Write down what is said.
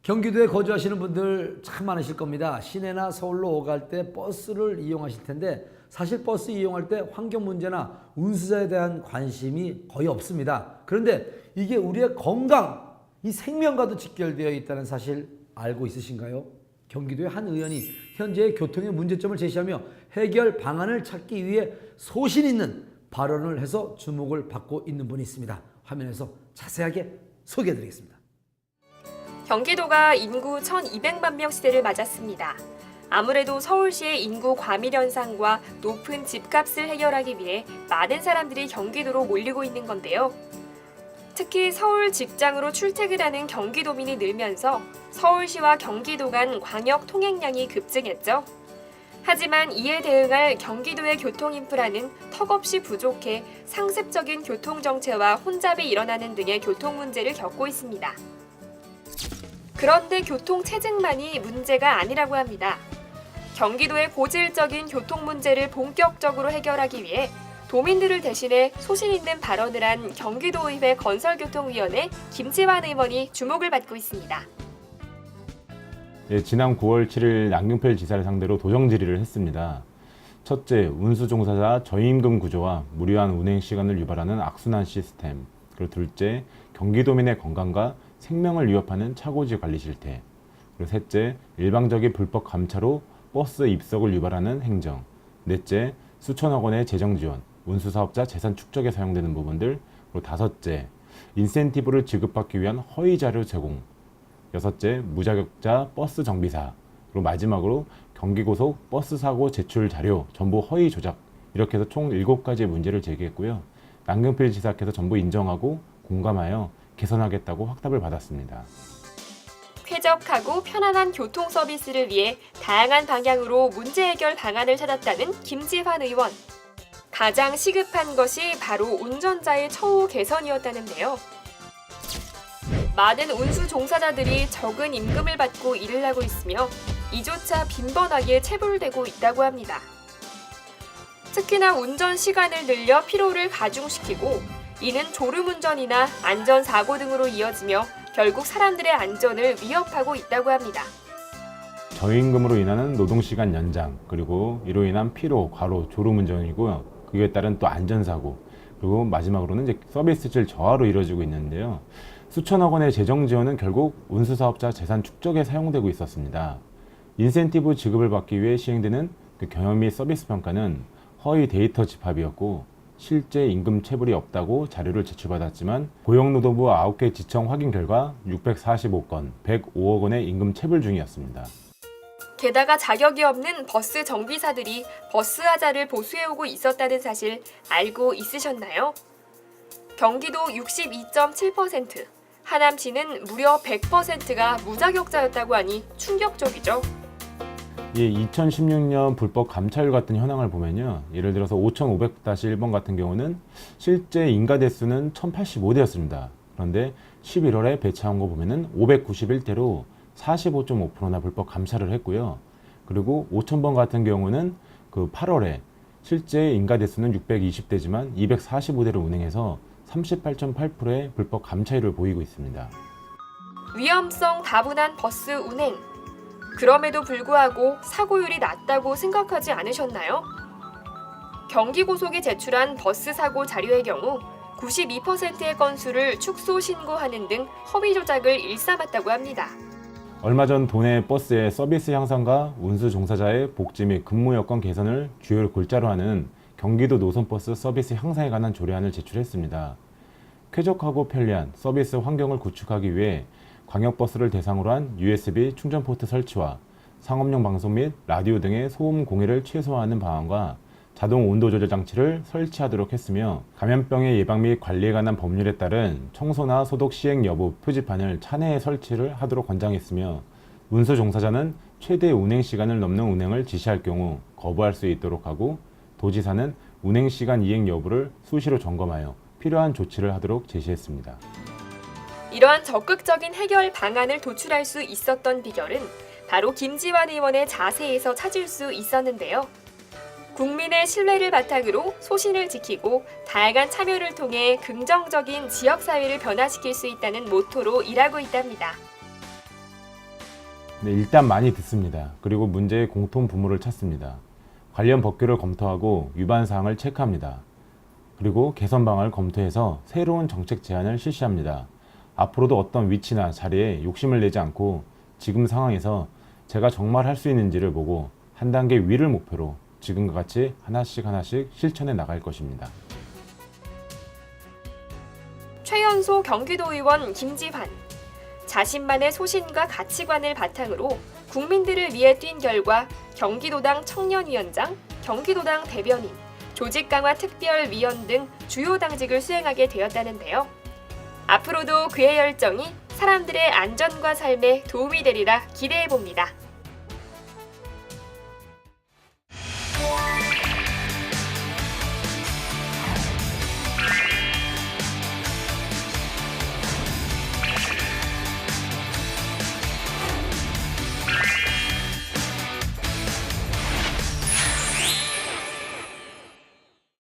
경기도에 거주하시는 분들 참 많으실 겁니다. 시내나 서울로 오갈 때 버스를 이용하실 텐데 사실 버스 이용할 때 환경 문제나 운수자에 대한 관심이 거의 없습니다. 그런데 이게 우리의 건강, 이 생명과도 직결되어 있다는 사실 알고 있으신가요? 경기도의 한 의원이 현재의 교통의 문제점을 제시하며 해결 방안을 찾기 위해 소신 있는 발언을 해서 주목을 받고 있는 분이 있습니다. 화면에서 자세하게 소개해드리겠습니다. 경기도가 인구 1,200만 명 시대를 맞았습니다. 아무래도 서울시의 인구 과밀 현상과 높은 집값을 해결하기 위해 많은 사람들이 경기도로 몰리고 있는 건데요. 특히 서울 직장으로 출퇴근하는 경기도민이 늘면서 서울시와 경기도 간 광역 통행량이 급증했죠. 하지만 이에 대응할 경기도의 교통 인프라는 턱없이 부족해 상습적인 교통 정체와 혼잡이 일어나는 등의 교통 문제를 겪고 있습니다. 그런데 교통 체증만이 문제가 아니라고 합니다. 경기도의 고질적인 교통 문제를 본격적으로 해결하기 위해 도민들을 대신해 소신 있는 발언을 한 경기도의회 건설교통위원회 김지환 의원이 주목을 받고 있습니다. 지난 9월 7일 양경필 지사를 상대로 도정 질의를 했습니다. 첫째, 운수 종사자 저임금 구조와 무료한 운행 시간을 유발하는 악순환 시스템. 그리고 둘째, 경기도민의 건강과 생명을 위협하는 차고지 관리 실태. 그리고 셋째, 일방적인 불법 감차로 버스 입석을 유발하는 행정. 넷째, 수천억 원의 재정 지원, 운수사업자 재산 축적에 사용되는 부분들. 그리고 다섯째, 인센티브를 지급받기 위한 허위 자료 제공. 여섯째, 무자격자 버스 정비사. 그리고 마지막으로 경기고속 버스 사고 제출 자료 전부 허위 조작. 이렇게 해서 총 7가지의 문제를 제기했고요. 양경필 지사께서 전부 인정하고 공감하여 개선하겠다고 확답을 받았습니다. 쾌적하고 편안한 교통 서비스를 위해 다양한 방향으로 문제 해결 방안을 찾았다는 김지환 의원. 가장 시급한 것이 바로 운전자의 처우 개선이었다는데요. 많은 운수 종사자들이 적은 임금을 받고 일을 하고 있으며 이조차 빈번하게 체불되고 있다고 합니다. 특히나 운전 시간을 늘려 피로를 가중시키고 이는 졸음운전이나 안전사고 등으로 이어지며 결국 사람들의 안전을 위협하고 있다고 합니다. 저임금으로 인하는 노동시간 연장, 그리고 이로 인한 피로, 과로, 졸음운전이고요. 그에 따른 또 안전사고, 그리고 마지막으로는 이제 서비스 질 저하로 이루어지고 있는데요. 수천억 원의 재정 지원은 결국 운수사업자 재산 축적에 사용되고 있었습니다. 인센티브 지급을 받기 위해 시행되는 그 경영 및 서비스 평가는 허위 데이터 집합이었고 실제 임금 체불이 없다고 자료를 제출받았지만 고용노동부 9개 지청 확인 결과 645건, 105억 원의 임금 체불 중이었습니다. 게다가 자격이 없는 버스 정비사들이 버스 하자를 보수해오고 있었다는 사실 알고 있으셨나요? 경기도 62.7%, 하남시는 무려 100%가 무자격자였다고 하니 충격적이죠. 2016년 불법 감차율 같은 현황을 보면요. 예를 들어서 5500-1번 같은 경우는 실제 인가 대수는 1085대였습니다. 그런데 11월에 배차한 거 보면은 591대로 45.5%나 불법 감차를 했고요. 그리고 5000번 같은 경우는 그 8월에 실제 인가 대수는 620대지만 245대를 운행해서 38.8%의 불법 감차율을 보이고 있습니다. 위험성 다분한 버스 운행. 그럼에도 불구하고 사고율이 낮다고 생각하지 않으셨나요? 경기고속이 제출한 버스 사고 자료의 경우 92%의 건수를 축소 신고하는 등 허위 조작을 일삼았다고 합니다. 얼마 전 도내 버스의 서비스 향상과 운수 종사자의 복지 및 근무 여건 개선을 주요 골자로 하는 경기도 노선버스 서비스 향상에 관한 조례안을 제출했습니다. 쾌적하고 편리한 서비스 환경을 구축하기 위해 광역버스를 대상으로 한 USB 충전 포트 설치와 상업용 방송 및 라디오 등의 소음 공해를 최소화하는 방안과 자동 온도 조절 장치를 설치하도록 했으며 감염병의 예방 및 관리에 관한 법률에 따른 청소나 소독 시행 여부 표지판을 차내에 설치를 하도록 권장했으며 운수 종사자는 최대 운행 시간을 넘는 운행을 지시할 경우 거부할 수 있도록 하고 도지사는 운행 시간 이행 여부를 수시로 점검하여 필요한 조치를 하도록 제시했습니다. 이러한 적극적인 해결 방안을 도출할 수 있었던 비결은 바로 김지환 의원의 자세에서 찾을 수 있었는데요. 국민의 신뢰를 바탕으로 소신을 지키고 다양한 참여를 통해 긍정적인 지역사회를 변화시킬 수 있다는 모토로 일하고 있답니다. 네, 일단 많이 듣습니다. 그리고 문제의 공통 분모를 찾습니다. 관련 법규를 검토하고 위반 사항을 체크합니다. 그리고 개선 방안을 검토해서 새로운 정책 제안을 실시합니다. 앞으로도 어떤 위치나 자리에 욕심을 내지 않고 지금 상황에서 제가 정말 할 수 있는지를 보고 한 단계 위를 목표로 지금과 같이 하나씩 실천해 나갈 것입니다. 최연소 경기도의원 김지환. 자신만의 소신과 가치관을 바탕으로 국민들을 위해 뛴 결과 경기도당 청년위원장, 경기도당 대변인, 조직강화특별위원 등 주요 당직을 수행하게 되었다는데요. 앞으로도 그의 열정이 사람들의 안전과 삶에 도움이 되리라 기대해 봅니다.